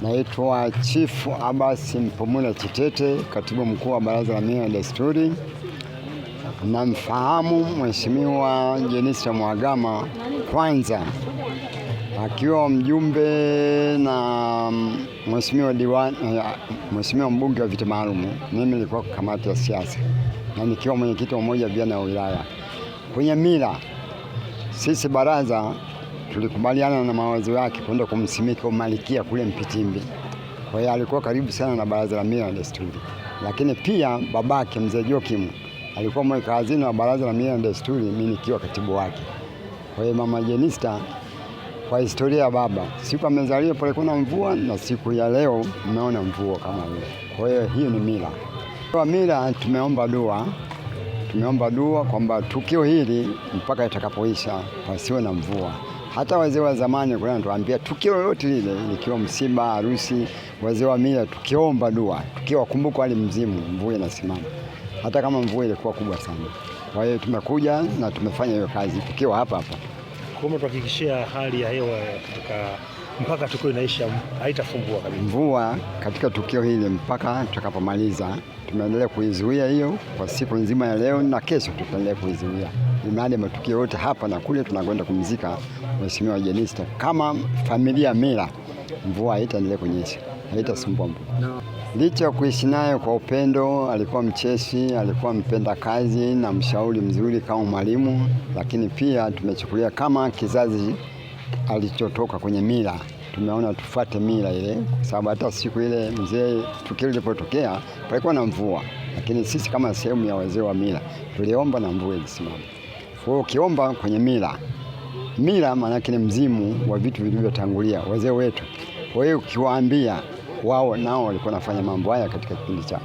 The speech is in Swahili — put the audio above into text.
Naitwa Chief Abbas Mpumula Chitete, katibu mkuu wa Baraza la Mila na Desturi. Namfahamu Mheshimiwa Jenista Mhagama kwanza akiwa mjumbe na Mheshimiwa mbunge wa viti maalum. Mimi nilikuwa kamati ya siasa na nikiwa mwenyekiti wa umoja wa vijana wa wilaya. Kwenye mila, sisi baraza tulikubaliana na mawazo yake kwenda kumsimika umalikia kule Mpitimbi. Kwa hiyo alikuwa karibu sana na Baraza la Mila na Desturi. Lakini pia babake Mzee Jokim alikuwa mweka hazina wa Baraza la Mila na Desturi, mimi nikiwa katibu wake. Kwa hiyo mama Jenista, kwa historia ya baba, siku amezaliwa palikuwa na mvua na siku ya leo mmeona mvua kama hiyo. Kwa hiyo hiyo ni mila. Kwa mila tumeomba dua kwamba tukio hili mpaka itakapoisha pasiwe na mvua. Hata wazee wa zamani kuna tuambia tukio lolote lile, likiwa msiba, harusi, wazee wa mila tukiomba dua, tukiwakumbuka wale mzimu, mvua inasimama. Hata kama mvua ilikuwa kubwa sana. Kwa hiyo tumekuja na tumefanya hiyo kazi tukiwa hapa. Kwa tuhakikishia hali ya hewa mpaka tukio inaisha haitafungua kabisa. Mvua katika tukio hili mpaka tutakapomaliza, tumeendelea kuizuia hiyo kwa siku nzima ya leo na kesho tutaendelea kuizuia. Imani matukio yote hapa na kule tunakwenda kumzika Mheshimiwa Jenista. Kama familia mila, mvua haitaendelea kunyesha, haitasumbua mvua. Licha ya kuishi naye kwa upendo, alikuwa mcheshi, alikuwa mpenda kazi na mshauri mzuri kama mwalimu, lakini pia tumechukulia kama kizazi alichotoka kwenye mila. Tumeona tufuate mila ile, kwa sababu hata siku ile mzee tukio lilipotokea palikuwa na mvua, lakini sisi kama sehemu ya wazee wa mila tuliomba na mvua ilisimama. Kwa hiyo ukiomba kwenye mila maana yake ni mzimu wa vitu vilivyotangulia wazee wetu. Kwa hiyo ukiwaambia, wao nao walikuwa nafanya mambo haya katika kipindi chao.